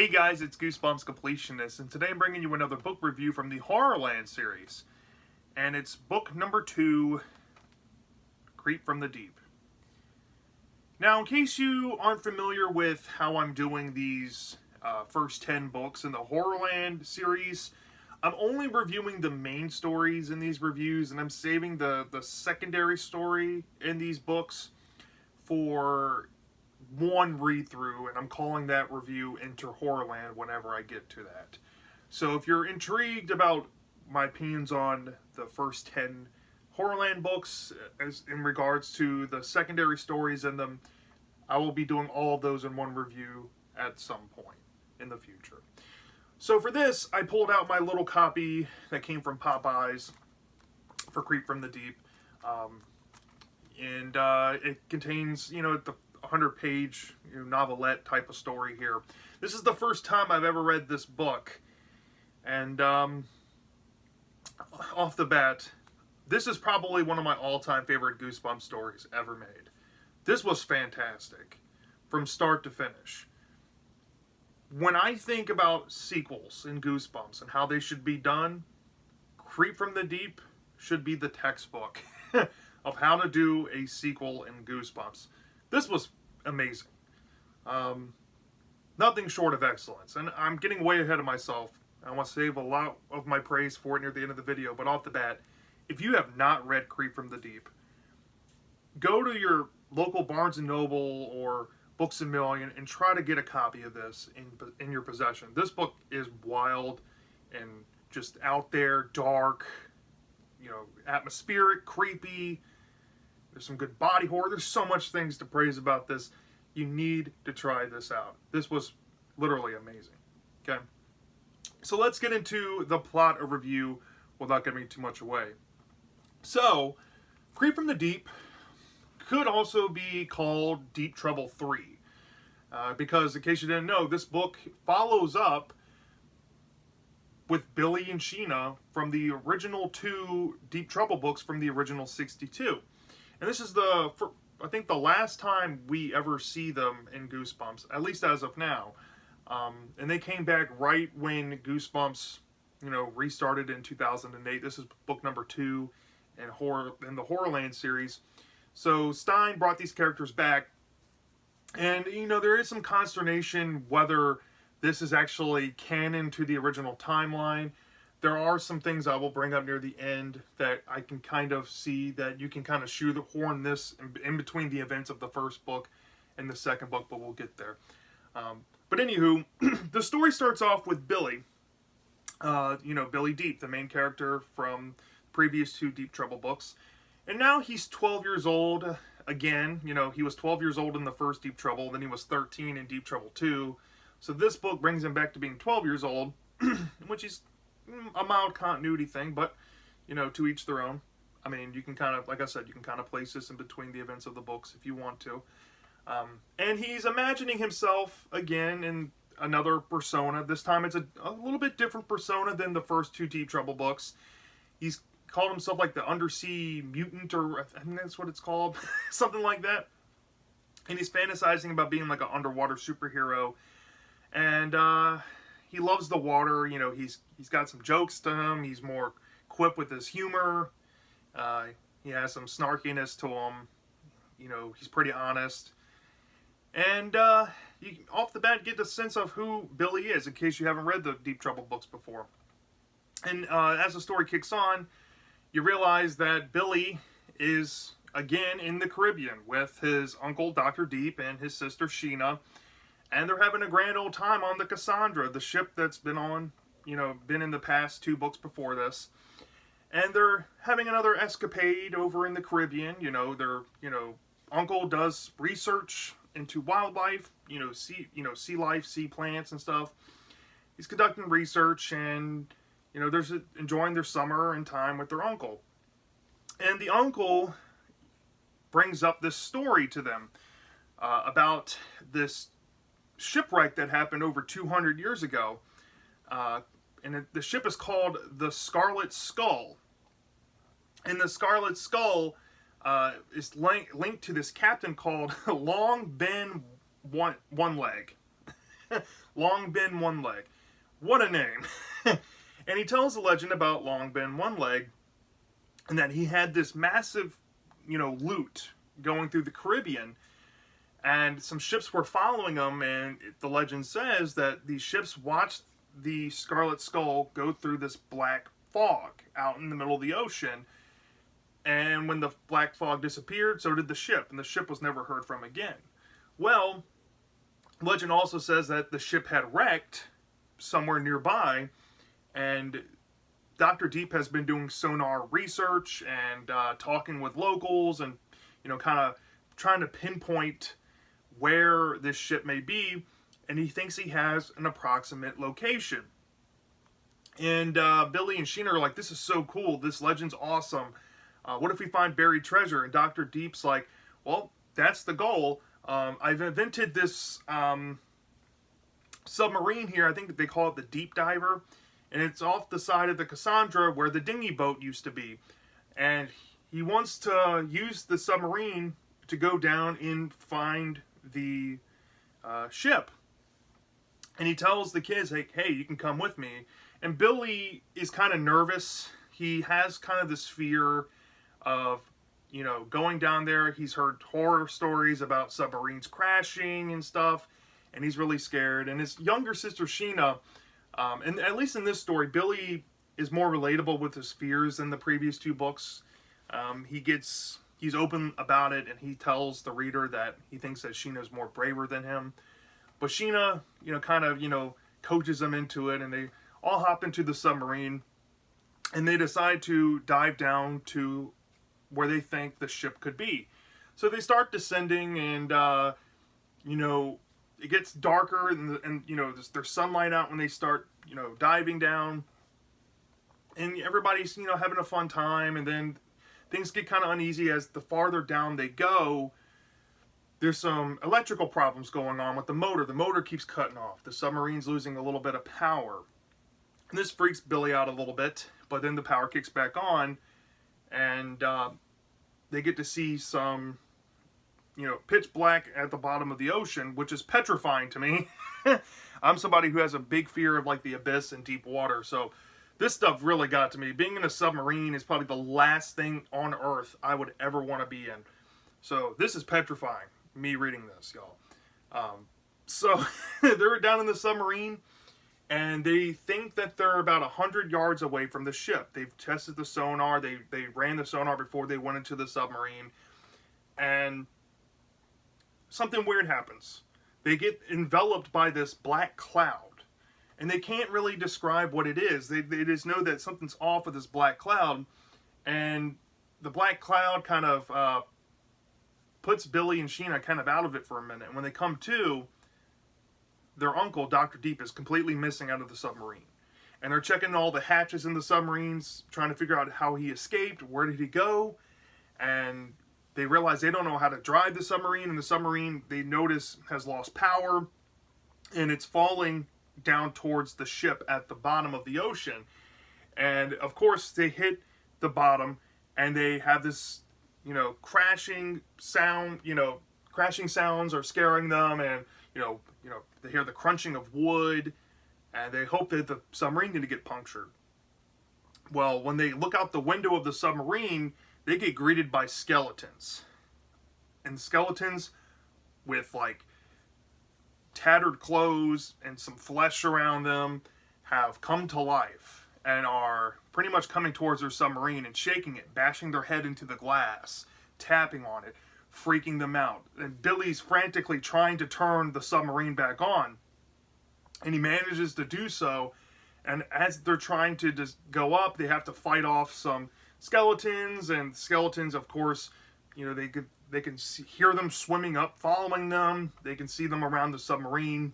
Hey guys, it's Goosebumps Completionist, and today I'm bringing you another book review from the HorrorLand series. And it's book number 2, Creep from the Deep. Now, in case you aren't familiar with how I'm doing these first 10 books in the HorrorLand series, I'm only reviewing the main stories in these reviews, and I'm saving the secondary story in these books for one read-through, and I'm calling that review Enter Horrorland whenever I get to that. So if you're intrigued about my opinions on the first 10 Horrorland books as in regards to the secondary stories in them, I will be doing all of those in one review at some point in the future. So for this, I pulled out my little copy that came from Popeyes for Creep from the Deep. And it contains, the 100-page novelette type of story here. This is the first time I've ever read this book. And off the bat, this is probably one of my all-time favorite Goosebumps stories ever made. This was fantastic from start to finish. When I think about sequels in Goosebumps and how they should be done, Creep from the Deep should be the textbook of how to do a sequel in Goosebumps. This was amazing. Nothing short of excellence. And I'm getting way ahead of myself. I want to save a lot of my praise for it near the end of the video. But off the bat, if you have not read Creep from the Deep, go to your local Barnes & Noble or Books A Million and try to get a copy of this in your possession. This book is wild and just out there, dark, atmospheric, creepy. There's some good body horror. There's so much things to praise about this. You need to try this out. This was literally amazing. Okay? So let's get into the plot overview without giving too much away. So, Creep from the Deep could also be called Deep Trouble 3. Because, in case you didn't know, this book follows up with Billy and Sheena from the original 2 Deep Trouble books from the original 62. And this is I think the last time we ever see them in Goosebumps, at least as of now. And they came back right when Goosebumps, restarted in 2008. This is book number 2 in the HorrorLand series. So Stein brought these characters back. And, there is some consternation whether this is actually canon to the original timeline. There are some things I will bring up near the end that I can kind of see that you can kind of shoehorn this in between the events of the first book and the second book, but we'll get there. But anywho, the story starts off with Billy. Billy Deep, the main character from previous 2 Deep Trouble books. And now he's 12 years old again. He was 12 years old in the first Deep Trouble, then he was 13 in Deep Trouble 2. So this book brings him back to being 12 years old, which is a mild continuity thing, but, to each their own. I mean, you can kind of, like I said, you can kind of place this in between the events of the books if you want to. And he's imagining himself again in another persona. This time it's a little bit different persona than the first 2 Deep Trouble books. He's called himself like the Undersea Mutant, or I think that's what it's called, something like that. And he's fantasizing about being like an underwater superhero. And he loves the water. He's got some jokes to him. He's more quick with his humor. He has some snarkiness to him. He's pretty honest. And you off the bat get a sense of who Billy is, in case you haven't read the Deep Trouble books before. And as the story kicks on, you realize that Billy is again in the Caribbean with his uncle Dr. Deep and his sister Sheena. And they're having a grand old time on the Cassandra, the ship that's been on, been in the past 2 books before this. And they're having another escapade over in the Caribbean. Their, uncle does research into wildlife, sea life, sea plants and stuff. He's conducting research and, they're enjoying their summer and time with their uncle. And the uncle brings up this story to them about this shipwreck that happened over 200 years ago. And the ship is called the Scarlet Skull. And the Scarlet Skull is linked to this captain called Long Ben One Leg. Long Ben One Leg. What a name. And he tells the legend about Long Ben One Leg, and that he had this massive, loot going through the Caribbean, and some ships were following him, and the legend says that these ships watched the Scarlet Skull go through this black fog out in the middle of the ocean, and when the black fog disappeared, so did the ship, and the ship was never heard from again. Well, legend also says that the ship had wrecked somewhere nearby, and Dr. Deep has been doing sonar research and talking with locals and, kind of trying to pinpoint where this ship may be, and he thinks he has an approximate location. And Billy and Sheena are like, this is so cool, this legend's awesome. What if we find buried treasure? And Dr. Deep's like, well, that's the goal. I've invented this submarine here. I think they call it the Deep Diver. And it's off the side of the Cassandra where the dinghy boat used to be. And he wants to use the submarine to go down and find the ship. And he tells the kids, hey, you can come with me. And Billy is kind of nervous. He has kind of this fear of, going down there. He's heard horror stories about submarines crashing and stuff, and he's really scared. And his younger sister, Sheena, and at least in this story, Billy is more relatable with his fears than the previous two books. He's open about it, and he tells the reader that he thinks that Sheena's more braver than him. But Sheena, kind of, coaches him into it, and they all hop into the submarine, and they decide to dive down to where they think the ship could be. So they start descending, and, it gets darker, and there's sunlight out when they start, diving down. And everybody's, having a fun time, and then things get kind of uneasy as the farther down they go. There's some electrical problems going on with the motor. The motor keeps cutting off. The submarine's losing a little bit of power. And this freaks Billy out a little bit, but then the power kicks back on, and they get to see some, pitch black at the bottom of the ocean, which is petrifying to me. I'm somebody who has a big fear of, the abyss and deep water, so this stuff really got to me. Being in a submarine is probably the last thing on Earth I would ever want to be in. So this is petrifying, me reading this, y'all. So they're down in the submarine, and they think that they're about 100 yards away from the ship. They've tested the sonar. They ran the sonar before they went into the submarine. And something weird happens. They get enveloped by this black cloud. And they can't really describe what it is. They just know that something's off with this black cloud. And the black cloud kind of puts Billy and Sheena kind of out of it for a minute. And when they come to, their uncle, Dr. Deep, is completely missing out of the submarine. And they're checking all the hatches in the submarines, trying to figure out how he escaped, where did he go, and they realize they don't know how to drive the submarine, and the submarine, they notice, has lost power, and it's falling down towards the ship at the bottom of the ocean. And, of course, they hit the bottom, and they have this, crashing sound, crashing sounds are scaring them, and, they hear the crunching of wood, and they hope that the submarine didn't get punctured. Well, when they look out the window of the submarine, they get greeted by skeletons. And skeletons with, tattered clothes and some flesh around them have come to life and are pretty much coming towards their submarine and shaking it, bashing their head into the glass, tapping on it, freaking them out. And Billy's frantically trying to turn the submarine back on, and he manages to do so. And as they're trying to just go up, they have to fight off some skeletons, and skeletons, of course, they can hear them swimming up, following them. They can see them around the submarine,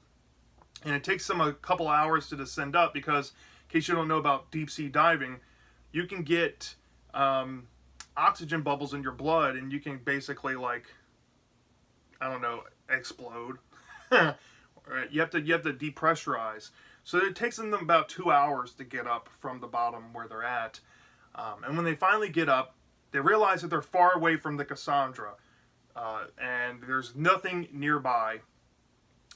and it takes them a couple hours to descend up, because in case you don't know about deep sea diving, you can get oxygen bubbles in your blood, and you can basically explode. You have to depressurize. So it takes them about 2 hours to get up from the bottom where they're at. And when they finally get up, they realize that they're far away from the Cassandra, and there's nothing nearby.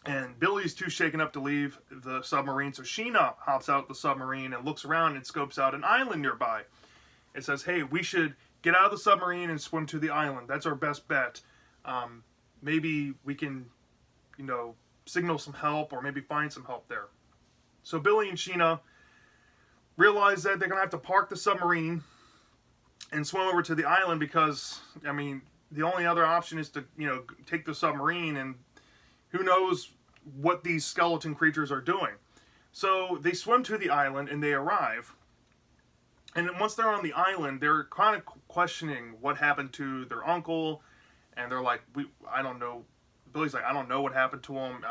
And Billy's too shaken up to leave the submarine, so Sheena hops out the submarine and looks around and scopes out an island nearby. It says, hey, we should get out of the submarine and swim to the island. That's our best bet. Maybe we can, signal some help or maybe find some help there. So Billy and Sheena realize that they're going to have to park the submarine and swim over to the island because, the only other option is to, take the submarine, and who knows what these skeleton creatures are doing. So they swim to the island and they arrive. And then once they're on the island, they're kind of questioning what happened to their uncle. And they're like, I don't know. Billy's like, I don't know what happened to him.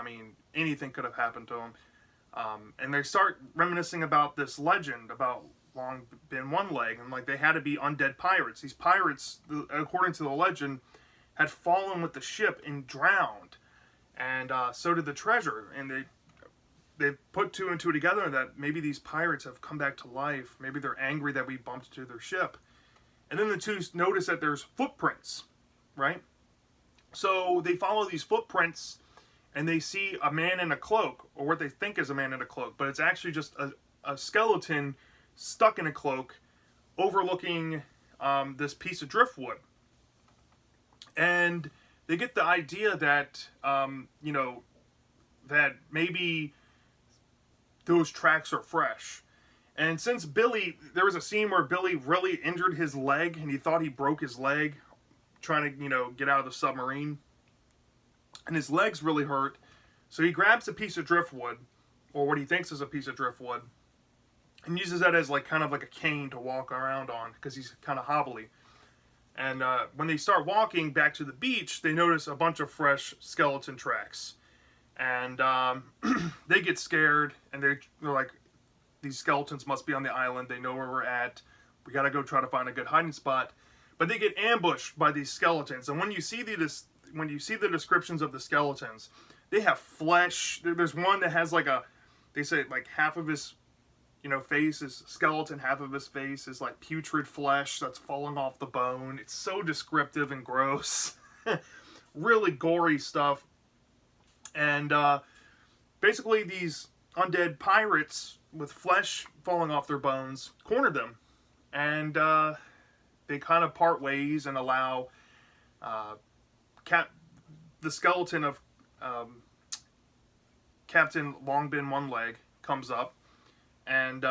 Anything could have happened to him. And they start reminiscing about this legend about Long Been One Leg. And like, they had to be undead pirates. These pirates, according to the legend, had fallen with the ship and drowned. And so did the treasure. And they put two and two together that maybe these pirates have come back to life. Maybe they're angry that we bumped into their ship. And then the two notice that there's footprints, right? So they follow these footprints and they see a man in a cloak, or what they think is a man in a cloak, but it's actually just a skeleton stuck in a cloak overlooking this piece of driftwood. And they get the idea that, that maybe those tracks are fresh. And since there was a scene where Billy really injured his leg and he thought he broke his leg trying to, get out of the submarine. And his leg's really hurt. So he grabs a piece of driftwood, or what he thinks is a piece of driftwood, and uses that as kind of like a cane to walk around on because he's kind of hobbly. And when they start walking back to the beach, they notice a bunch of fresh skeleton tracks. And they get scared, and they're like, these skeletons must be on the island. They know where we're at. We got to go try to find a good hiding spot. But they get ambushed by these skeletons. And when you see the descriptions of the skeletons, they have flesh. There's one that has they say half of his, face is skeleton, half of his face is like putrid flesh that's falling off the bone. It's so descriptive and gross. Really gory stuff. And basically these undead pirates with flesh falling off their bones cornered them. And they kind of part ways and allow the skeleton of Captain Long Been One Leg comes up. And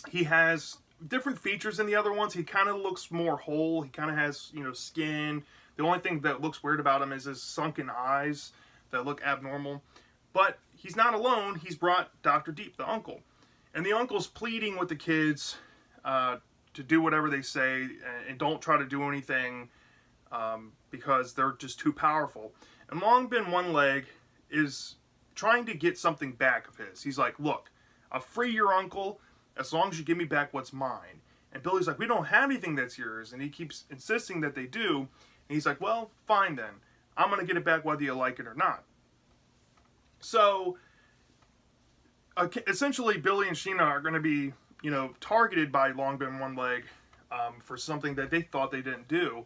he has different features than the other ones. He kind of looks more whole. He kind of has, skin. The only thing that looks weird about him is his sunken eyes that look abnormal. But he's not alone. He's brought Dr. Deep, the uncle. And the uncle's pleading with the kids to do whatever they say and don't try to do anything because they're just too powerful. And Long Been One Leg is trying to get something back of his. He's like, look, I'll free your uncle as long as you give me back what's mine. And Billy's like, we don't have anything that's yours. And he keeps insisting that they do. And he's like, well, fine then. I'm going to get it back whether you like it or not. So, essentially, Billy and Sheena are going to be, targeted by Long Been One Leg for something that they thought they didn't do.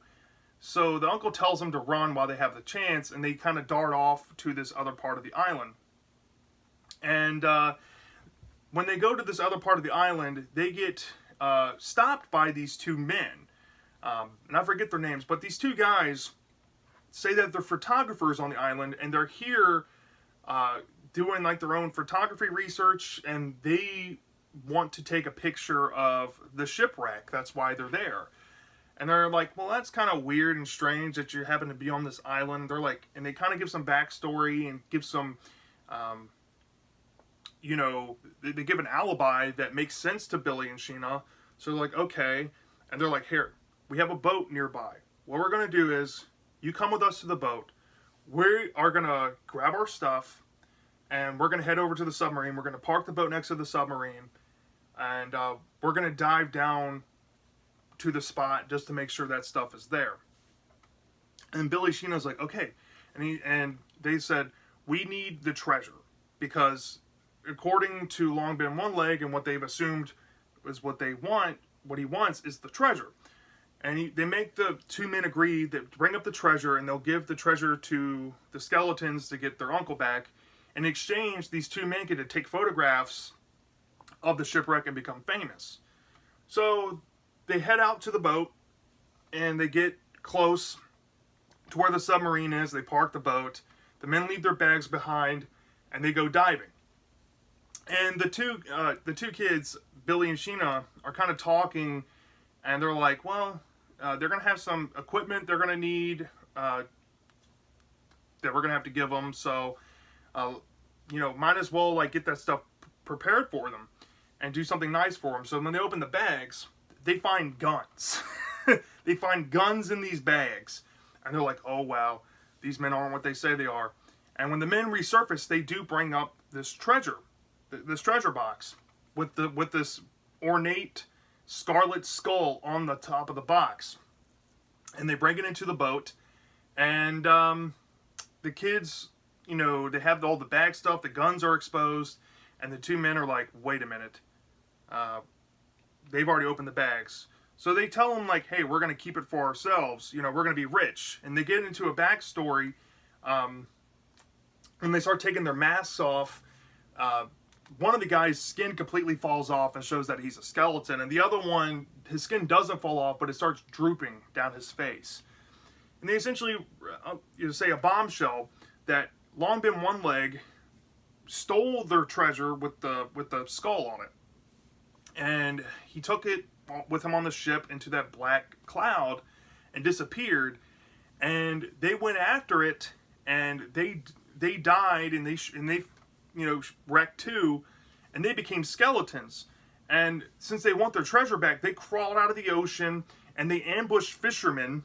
So the uncle tells them to run while they have the chance, and they kind of dart off to this other part of the island. And when they go to this other part of the island, they get stopped by these two men. And I forget their names, but these two guys say that they're photographers on the island, and they're here doing their own photography research, and they want to take a picture of the shipwreck. That's why they're there. And they're like, well, that's kind of weird and strange that you happen to be on this island. They're like, and they kind of give some backstory and give some, they give an alibi that makes sense to Billy and Sheena. So they're like, okay. And they're like, here, we have a boat nearby. What we're going to do is, you come with us to the boat. We are going to grab our stuff, and we're going to head over to the submarine. We're going to park the boat next to the submarine, and we're going to dive down to the spot just to make sure that stuff is there. And Billy Sheena's like, okay. And they said, we need the treasure, because according to Long Been One Leg and what they've assumed is what they want, what he wants is the treasure. And they make the two men agree that to bring up the treasure, and they'll give the treasure to the skeletons to get their uncle back. In exchange, these two men get to take photographs of the shipwreck and become famous. So they head out to the boat, and they get close to where the submarine is. They park the boat. The men leave their bags behind, and they go diving. And the two kids, Billy and Sheena, are kind of talking, and they're like, well, they're going to have some equipment they're going to need that we're going to have to give them. So, might as well like get that stuff prepared for them and do something nice for them. So when they open the bags, they find guns. They find guns in these bags. And they're like, oh, wow, these men aren't what they say they are. And when the men resurface, they do bring up this treasure box with this ornate scarlet skull on the top of the box. And they bring it into the boat. And the kids, they have all the bag stuff. The guns are exposed. And the two men are like, wait a minute. They've already opened the bags. So they tell them, like, hey, we're going to keep it for ourselves. We're going to be rich. And they get into a backstory. When they start taking their masks off, one of the guys' skin completely falls off and shows that he's a skeleton. And the other one, his skin doesn't fall off, but it starts drooping down his face. And they essentially say a bombshell that Long Been One Leg stole their treasure with the skull on it. And he took it with him on the ship into that black cloud and disappeared. And they went after it, and they died, and they wrecked too, and they became skeletons. And since they want their treasure back, they crawled out of the ocean, and they ambushed fishermen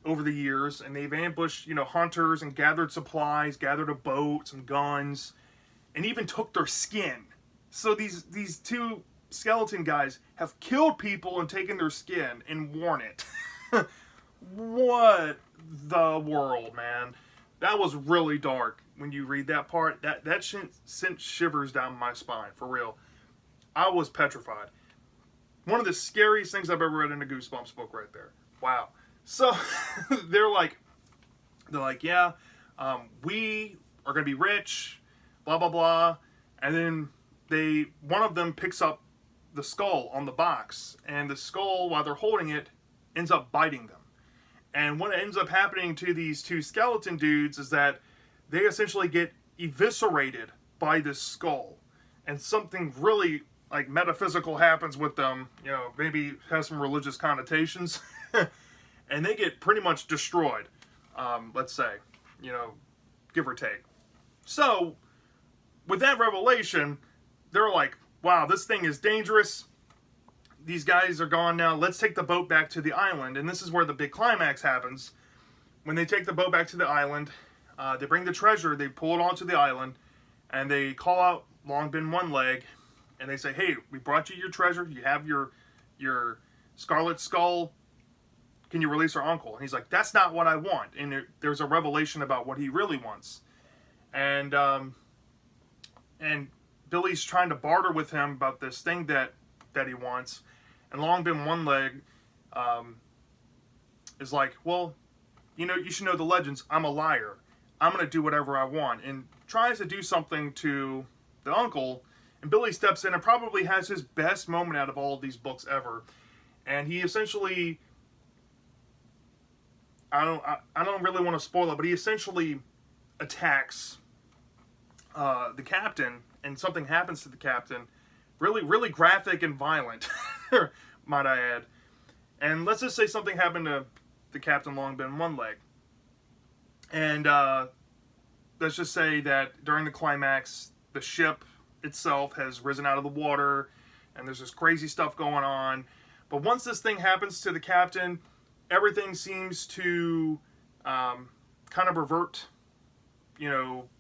over the years, and they've ambushed hunters and gathered supplies, gathered a boat, some guns, and even took their skin. So these two skeleton guys have killed people and taken their skin and worn it. What the world, man. That was really dark when you read that part. That sent shivers down my spine, for real. I was petrified. One of the scariest things I've ever read in a Goosebumps book right there. Wow. So they're like, yeah, we are going to be rich, blah, blah, blah. And then one of them picks up the skull on the box, and the skull, while they're holding it, ends up biting them. And what ends up happening to these two skeleton dudes is that they essentially get eviscerated by this skull, and something really like metaphysical happens with them. Maybe has some religious connotations, and they get pretty much destroyed. Let's say, give or take. So, with that revelation, they're like, wow, this thing is dangerous. These guys are gone now. Let's take the boat back to the island. And this is where the big climax happens. When they take the boat back to the island, they bring the treasure, they pull it onto the island, and they call out Long Been One Leg, and they say, hey, we brought you your treasure. You have your scarlet skull. Can you release our uncle? And he's like, that's not what I want. And there's a revelation about what he really wants. And Billy's trying to barter with him about this thing that he wants. And Long Been One Leg is like, well, you should know the legends. I'm a liar. I'm going to do whatever I want. And tries to do something to the uncle. And Billy steps in and probably has his best moment out of all of these books ever. And he essentially, I don't really want to spoil it, but he essentially attacks the captain, and something happens to the captain. Really, really graphic and violent, might I add. And let's just say something happened to the Captain Long Been One Leg. And let's just say that during the climax, the ship itself has risen out of the water, and there's this crazy stuff going on. But once this thing happens to the captain, everything seems to kind of revert,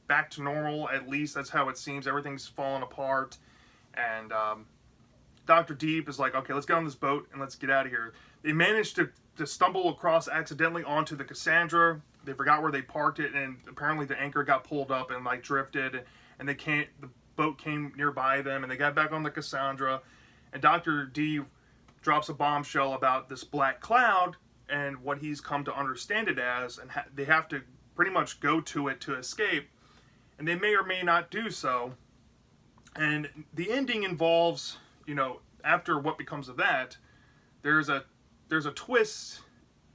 back to normal. At least that's how it seems. Everything's falling apart. And Dr. Deep is like, okay, let's get on this boat and let's get out of here. They managed to stumble across accidentally onto the Cassandra. They forgot where they parked it, and apparently the anchor got pulled up and like drifted, and the boat came nearby them, and they got back on the Cassandra, and Dr. D drops a bombshell about this black cloud and what he's come to understand it as, and they have to pretty much go to it to escape, and they may or may not do so. And the ending involves, after what becomes of that, there's a twist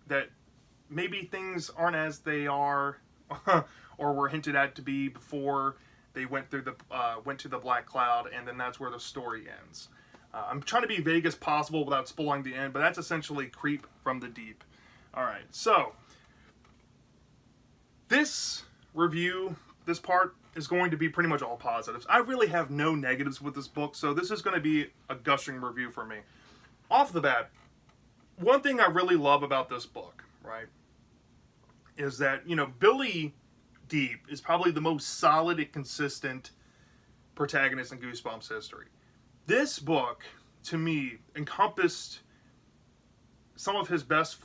that maybe things aren't as they are or were hinted at to be before they went to the black cloud, and then that's where the story ends. I'm trying to be vague as possible without spoiling the end, but that's essentially Creep from the Deep. All right, so this review, this part, is going to be pretty much all positives. I really have no negatives with this book, so this is going to be a gushing review for me. Off the bat, one thing I really love about this book, right, is that, Billy Deep is probably the most solid and consistent protagonist in Goosebumps history. This book, to me, encompassed some of his best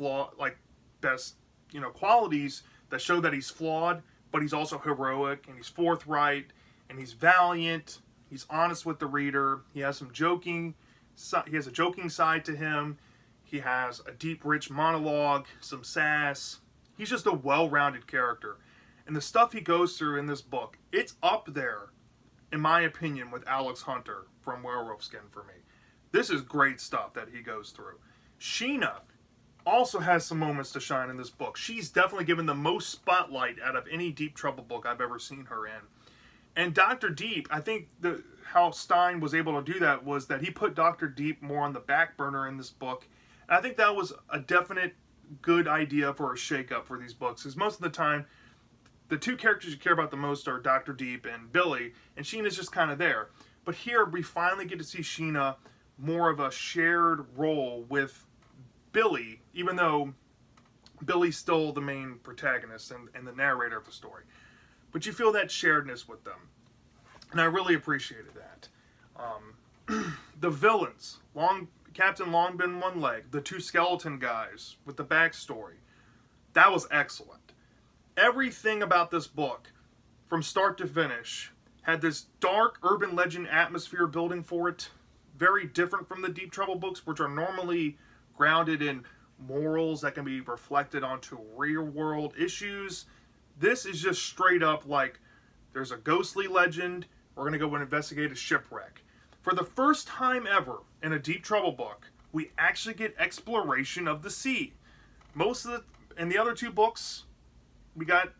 qualities that show that he's flawed, but he's also heroic, and he's forthright, and he's valiant. He's honest with the reader. He has a joking side to him. He has a deep, rich monologue, some sass. He's just a well-rounded character. And the stuff he goes through in this book, it's up there, in my opinion, with Alex Hunter from Werewolf Skin for me. This is great stuff that he goes through. Sheena also has some moments to shine in this book. She's definitely given the most spotlight out of any Deep Trouble book I've ever seen her in. And Dr. Deep, I think how Stein was able to do that was that he put Dr. Deep more on the back burner in this book. And I think that was a definite good idea for a shakeup for these books, because most of the time, the two characters you care about the most are Dr. Deep and Billy, and Sheena's just kind of there. But here, we finally get to see Sheena more of a shared role with Billy, even though Billy's still the main protagonist and the narrator of the story. But you feel that sharedness with them. And I really appreciated that. The villains, Captain Longbin One Leg, the two skeleton guys with the backstory, that was excellent. Everything about this book, from start to finish, had this dark urban legend atmosphere building for it. Very different from the Deep Trouble books, which are normally grounded in morals that can be reflected onto real world issues. This is just straight up like, there's a ghostly legend, we're going to go and investigate a shipwreck. For the first time ever in a Deep Trouble book, we actually get exploration of the sea. In the other two books, we got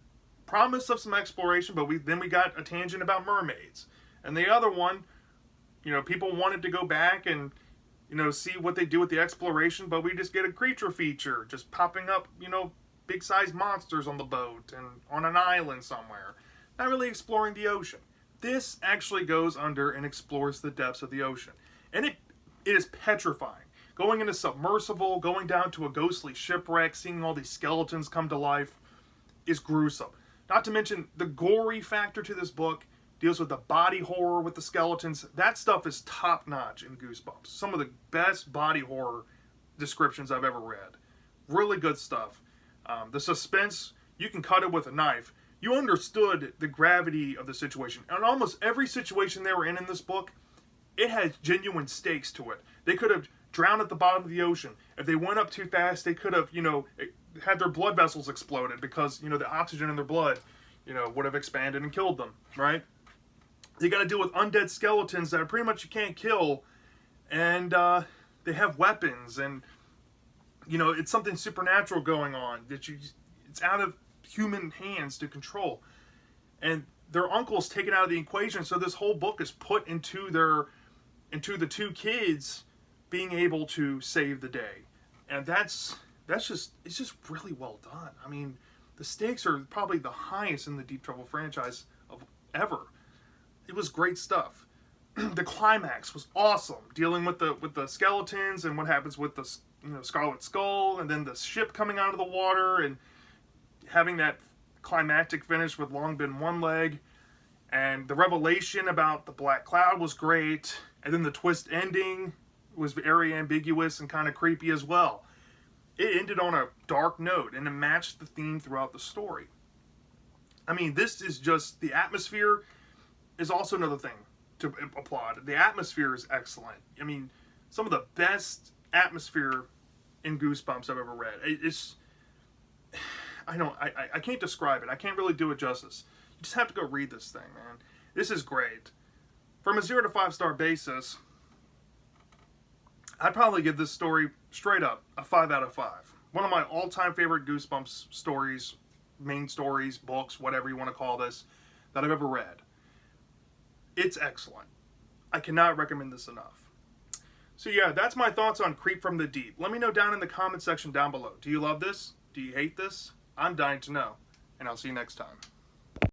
promise of some exploration, but then we got a tangent about mermaids. And the other one, people wanted to go back and, see what they do with the exploration, but we just get a creature feature just popping up, big size monsters on the boat and on an island somewhere. Not really exploring the ocean. This actually goes under and explores the depths of the ocean. And it is petrifying. Going in a submersible, going down to a ghostly shipwreck, seeing all these skeletons come to life is gruesome. Not to mention the gory factor to this book deals with the body horror with the skeletons. That stuff is top notch in Goosebumps. Some of the best body horror descriptions I've ever read. Really good stuff. The suspense, you can cut it with a knife. You understood the gravity of the situation. And almost every situation they were in this book, it has genuine stakes to it. They could have drowned at the bottom of the ocean. If they went up too fast, they could have, had their blood vessels exploded because, the oxygen in their blood, would have expanded and killed them, right? You got to deal with undead skeletons that pretty much you can't kill, and they have weapons, and, it's something supernatural going on that it's out of human hands to control. And their uncle's taken out of the equation, so this whole book is put into the two kids being able to save the day. And it's just really well done. I mean, the stakes are probably the highest in the Deep Trouble franchise of ever. It was great stuff. The climax was awesome, dealing with the skeletons and what happens with the Scarlet Skull, and then the ship coming out of the water, and having that climactic finish with Longbin One Leg, and the revelation about the Black Cloud was great, and then the twist ending was very ambiguous and kind of creepy as well. It ended on a dark note, and it matched the theme throughout the story. I mean, this is just, the atmosphere is also another thing to applaud. The atmosphere is excellent. I mean, some of the best atmosphere in Goosebumps I've ever read. It's, I can't describe it. I can't really do it justice. You just have to go read this thing, man. This is great. From a 0 to 5 star basis, I'd probably give this story straight up a 5 out of 5. One of my all-time favorite Goosebumps stories, main stories, books, whatever you want to call this, that I've ever read. It's excellent. I cannot recommend this enough. So yeah, that's my thoughts on Creep from the Deep. Let me know down in the comment section down below. Do you love this? Do you hate this? I'm dying to know. And I'll see you next time.